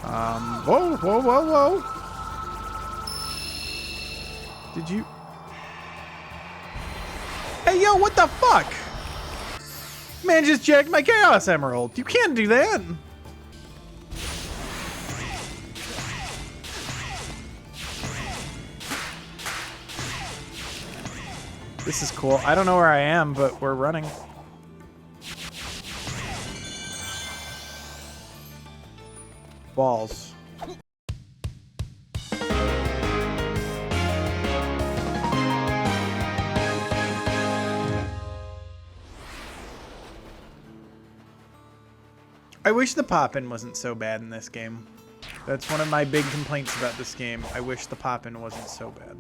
Whoa, whoa, whoa, whoa. Did you? Hey, yo, what the fuck? Man just jacked my Chaos Emerald. You can't do that. This is cool. I don't know where I am, but we're running. Balls. I wish the pop-in wasn't so bad in this game. That's one of my big complaints about this game. I wish the pop-in wasn't so bad.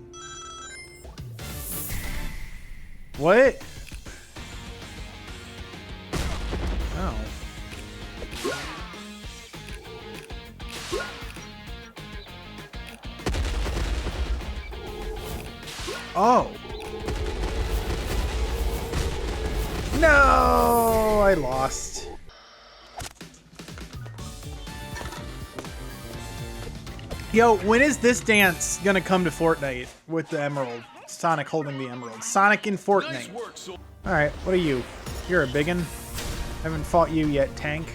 What? Oh. Oh. No, I lost. Yo, when is this dance gonna come to Fortnite with the emerald? Sonic holding the emerald. Sonic in Fortnite. Alright, what are you? You're a biggin. Haven't fought you yet, tank.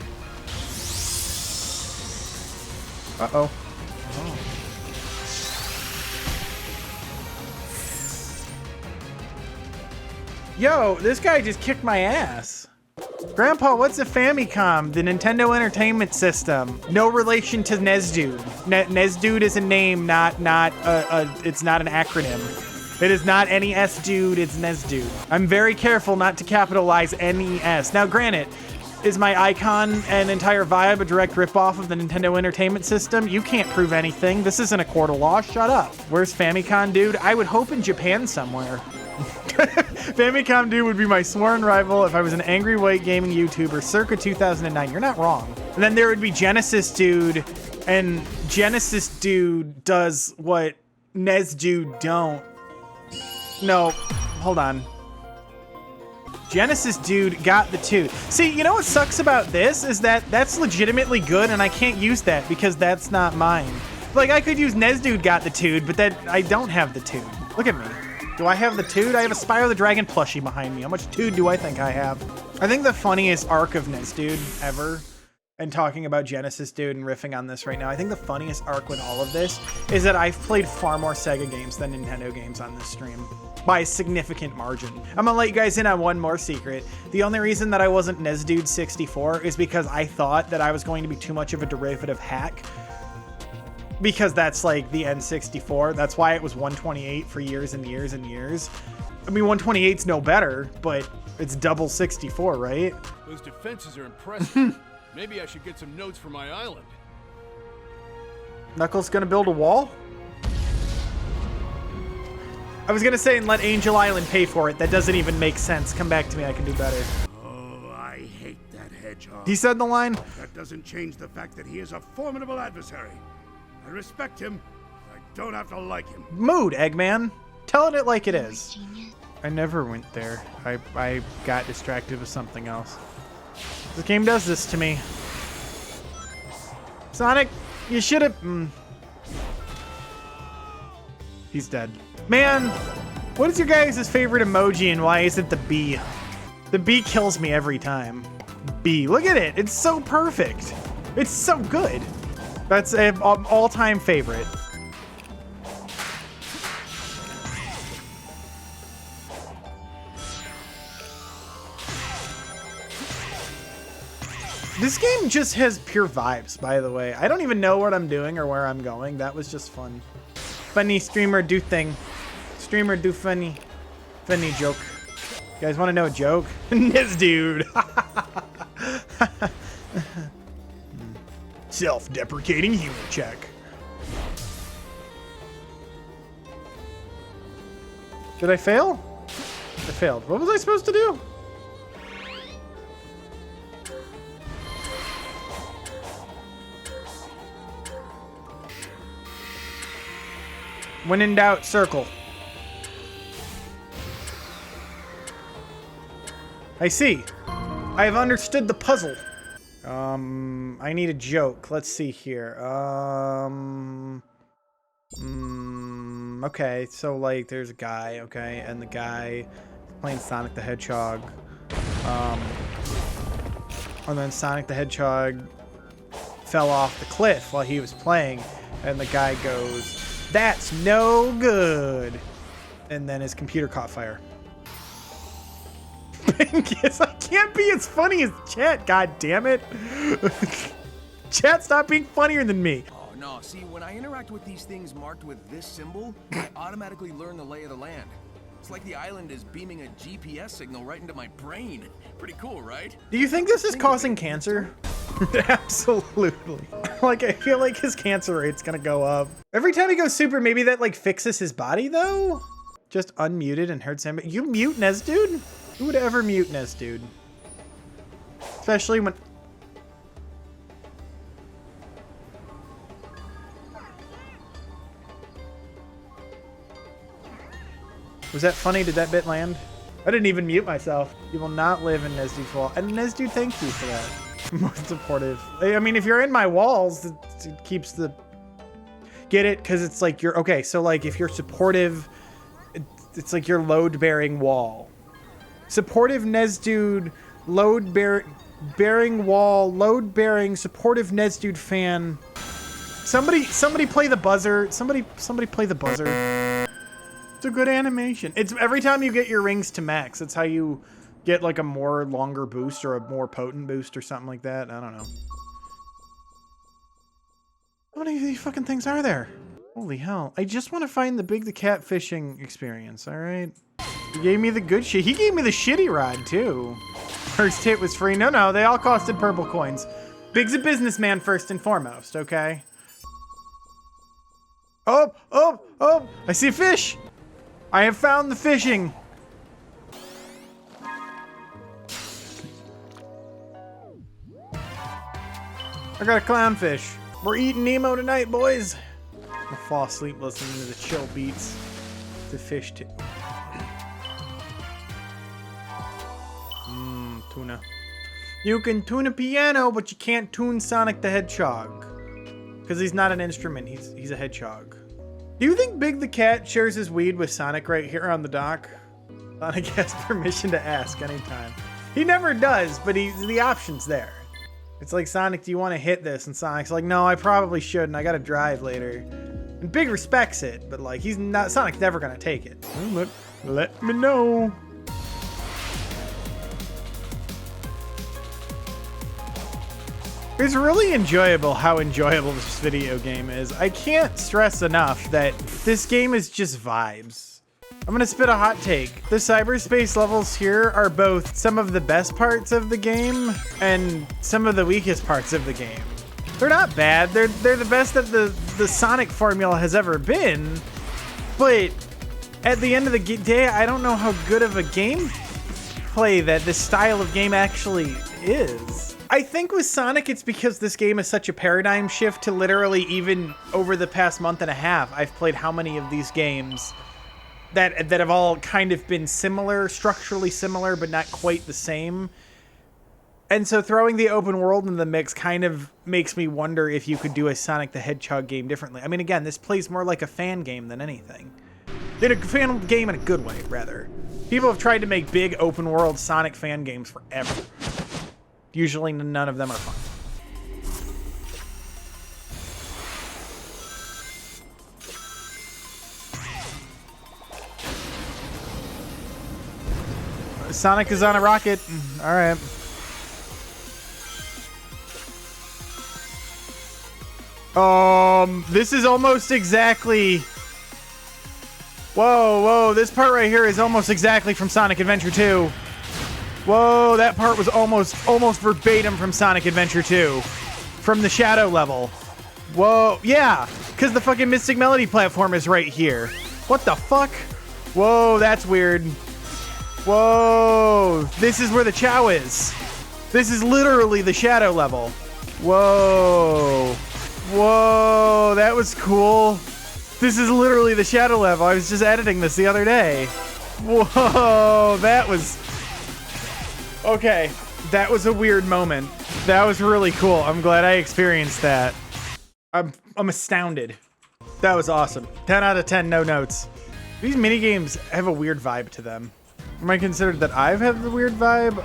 Uh-oh. Oh. Yo, this guy just kicked my ass. Grandpa, what's a Famicom? The Nintendo Entertainment System. No relation to nesdude. Nesdude is a name, it's not an acronym. It is not any S-dude, it's nesdude. I'm very careful not to capitalize any S. Now granted, is my icon and entire vibe a direct ripoff of the Nintendo Entertainment System? You can't prove anything. This isn't a court of law, shut up. Where's Famicom, dude? I would hope in Japan somewhere. Famicom dude would be my sworn rival if I was an angry white gaming YouTuber circa 2009. You're not wrong. And then there would be Genesis dude, and Genesis dude does what nesdude don't. No, hold on. Genesis dude got the tooth. See, you know what sucks about this is that that's legitimately good and I can't use that because that's not mine. Like I could use nesdude got the tood, but that I don't have the tood. Look at me. Do I have the tood? I have a Spyro the Dragon plushie behind me. How much tood do I think I have? I think the funniest arc of nesdude ever, and talking about Genesis dude and riffing on this right now, I think the funniest arc with all of this is that I've played far more Sega games than Nintendo games on this stream. By a significant margin. I'm gonna let you guys in on one more secret. The only reason that I wasn't nesdude 64 is because I thought that I was going to be too much of a derivative hack. Because that's like the N64. That's why it was 128 for years and years and years. I mean, 128's no better, but it's double 64, right? Those defenses are impressive. Maybe I should get some notes for my island. Knuckles gonna build a wall? I was gonna say and let Angel Island pay for it. That doesn't even make sense. Come back to me, I can do better. Oh, I hate that hedgehog. He said the line? That doesn't change the fact that he is a formidable adversary. I respect him. I don't have to like him. Mood, Eggman. Tell it like it is. I never went there. I got distracted with something else. This game does this to me. Sonic, you should have... He's dead. Man, what is your guys' favorite emoji and why is it the bee? The bee kills me every time. Bee, look at it. It's so perfect. It's so good. That's an all-time favorite. This game just has pure vibes, by the way. I don't even know what I'm doing or where I'm going. That was just fun. Funny streamer do thing. Streamer do funny. Funny joke. You guys want to know a joke? This dude. Self-deprecating humor check. Did I fail? I failed. What was I supposed to do? When in doubt, circle. I see. I have understood the puzzle. I need a joke. Let's see here. Okay, so like there's a guy, okay, and the guy playing Sonic the Hedgehog. And then Sonic the Hedgehog fell off the cliff while he was playing, and the guy goes, "That's no good." And then his computer caught fire. Yes, I can't be as funny as chat, god damn it. Chat, stop being funnier than me. Oh, no. See, when I interact with these things marked with this symbol, I automatically learn the lay of the land. It's like the island is beaming a GPS signal right into my brain. Pretty cool, right? Do you think this is causing cancer? Absolutely. Like, I feel like his cancer rate's gonna go up. Every time he goes super, maybe that, like, fixes his body, though? Just unmuted and heard Sam. You mute nesdude? Who would ever mute nesdude? Especially when... Was that funny? Did that bit land? I didn't even mute myself. You will not live in nesdude's wall. And nesdude, thank you for that. Most supportive. I mean, if you're in my walls, it keeps the... Get it? Because it's like you're... Okay, so like if you're supportive, it's like your load-bearing wall. Supportive nesdude, load-bearing wall, load-bearing, supportive nesdude fan. Somebody play the buzzer. Somebody play the buzzer. It's a good animation. It's every time you get your rings to max, it's how you get like a more longer boost or a more potent boost or something like that. I don't know. How many of these fucking things are there? Holy hell. I just want to find the Big the Cat fishing experience, all right? He gave me the good shit. He gave me the shitty rod, too. First hit was free. No, they all costed purple coins. Big's a businessman first and foremost, okay? Oh! I see a fish! I have found the fishing! I got a clownfish. We're eating Nemo tonight, boys. I'll fall asleep listening to the chill beats. The fish too. Tuna. You can tune a piano, but you can't tune Sonic the Hedgehog. Because he's not an instrument, he's a hedgehog. Do you think Big the Cat shares his weed with Sonic right here on the dock? Sonic has permission to ask anytime. He never does, but the option's there. It's like, Sonic, do you want to hit this? And Sonic's like, no, I probably shouldn't. I gotta drive later. And Big respects it, but like, Sonic's never gonna take it. Let me know. It's really enjoyable how enjoyable this video game is. I can't stress enough that this game is just vibes. I'm gonna spit a hot take. The cyberspace levels here are both some of the best parts of the game and some of the weakest parts of the game. They're not bad. They're the best that the Sonic formula has ever been. But at the end of the day, I don't know how good of a gameplay that this style of game actually is. I think with Sonic, it's because this game is such a paradigm shift to literally even over the past month and a half, I've played how many of these games that have all kind of been similar, structurally similar, but not quite the same. And so throwing the open world in the mix kind of makes me wonder if you could do a Sonic the Hedgehog game differently. I mean, again, this plays more like a fan game than anything. In a fan game in a good way, rather. People have tried to make big open world Sonic fan games forever. Usually none of them are fun. Sonic is on a rocket. All right. This is almost exactly... Whoa, this part right here is almost exactly from Sonic Adventure 2. Whoa, that part was almost verbatim from Sonic Adventure 2. From the Shadow level. Whoa, yeah, because the fucking Mystic Melody platform is right here. What the fuck? Whoa, that's weird. Whoa, this is where the Chow is. This is literally the Shadow level. Whoa, that was cool. This is literally the Shadow level. I was just editing this the other day. Whoa, that was... Okay, that was a weird moment. That was really cool. I'm glad I experienced that. I'm astounded. That was awesome. 10 out of 10, no notes. These minigames have a weird vibe to them. Am I considered that I've had the weird vibe?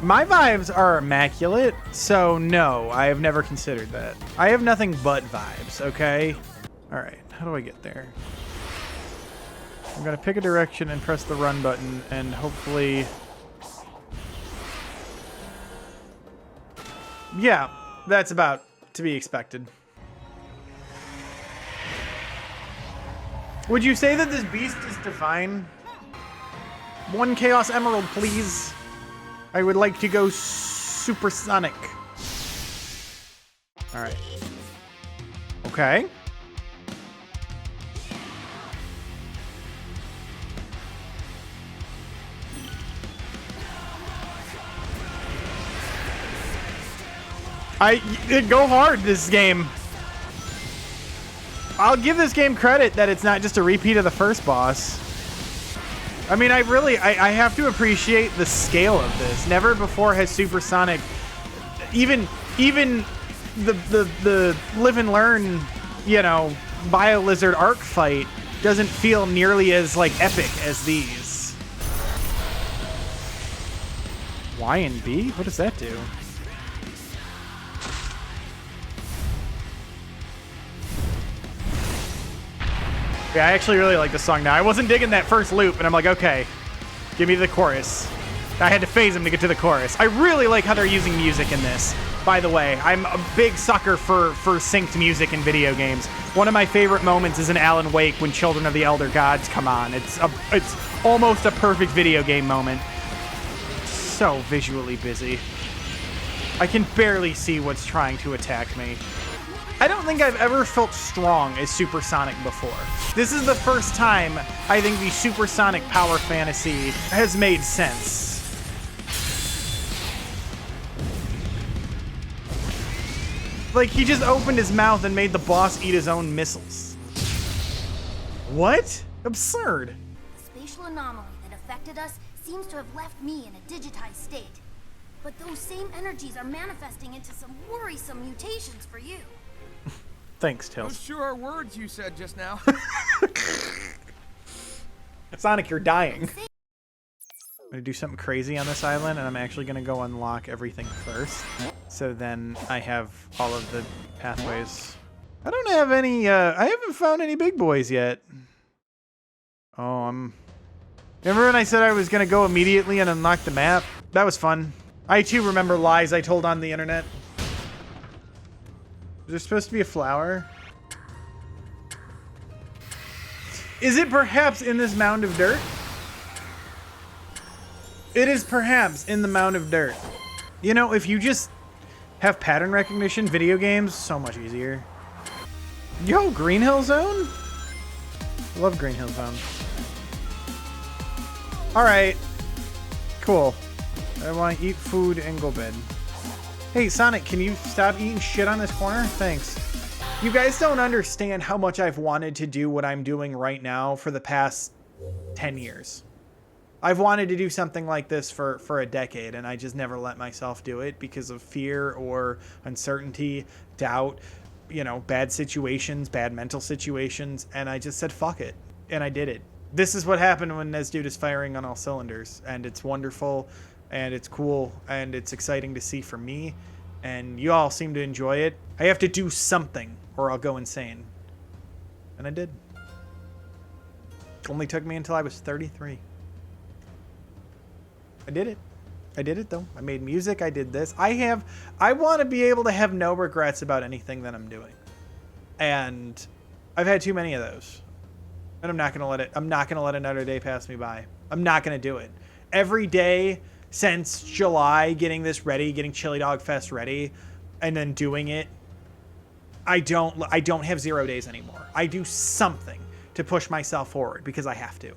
My vibes are immaculate, so no, I have never considered that. I have nothing but vibes, okay? All right, how do I get there? I'm gonna pick a direction and press the run button and hopefully... Yeah, that's about to be expected. Would you say that this beast is divine? 1 Chaos Emerald, please. I would like to go supersonic. All right. Okay. It go hard, this game. I'll give this game credit that it's not just a repeat of the first boss. I mean, I have to appreciate the scale of this. Never before has Supersonic, even the live and learn, you know, BioLizard Arc fight doesn't feel nearly as like epic as these. Y and B? What does that do? Yeah, I actually really like this song now. I wasn't digging that first loop, and I'm like, okay, give me the chorus. I had to phase him to get to the chorus. I really like how they're using music in this. By the way, I'm a big sucker for synced music in video games. One of my favorite moments is in Alan Wake when Children of the Elder Gods come on. It's almost a perfect video game moment. So visually busy. I can barely see what's trying to attack me. I don't think I've ever felt strong as Supersonic before. This is the first time I think the Supersonic power fantasy has made sense. Like, he just opened his mouth and made the boss eat his own missiles. What? Absurd. The spatial anomaly that affected us seems to have left me in a digitized state. But those same energies are manifesting into some worrisome mutations for you. Thanks, Tails. Those sure are words you said just now. Sonic, you're dying. I'm gonna do something crazy on this island, and I'm actually gonna go unlock everything first. So then I have all of the pathways. I don't have any, I haven't found any big boys yet. Oh, remember when I said I was gonna go immediately and unlock the map? That was fun. I too remember lies I told on the internet. Is there supposed to be a flower? Is it perhaps in this mound of dirt? It is perhaps in the mound of dirt. You know, if you just have pattern recognition, video games, so much easier. Yo, Green Hill Zone? I love Green Hill Zone. Alright. Cool. I want to eat food and go bed. Hey, Sonic, can you stop eating shit on this corner? Thanks. You guys don't understand how much I've wanted to do what I'm doing right now for the past 10 years. I've wanted to do something like this for a decade, and I just never let myself do it because of fear or uncertainty, doubt, you know, bad situations, bad mental situations, and I just said, fuck it, and I did it. This is what happened when Nesdude is firing on all cylinders, and it's wonderful. And it's cool, and it's exciting to see for me, and you all seem to enjoy it. I have to do something, or I'll go insane. And I did. It only took me until I was 33. I did it. I did it, though. I made music, I did this. I want to be able to have no regrets about anything that I'm doing. And I've had too many of those. And I'm not going to let another day pass me by. I'm not going to do it. Every day since July, getting this ready, getting Chili Dog Fest ready, and then doing it, I don't have 0 days anymore. I do something to push myself forward because I have to.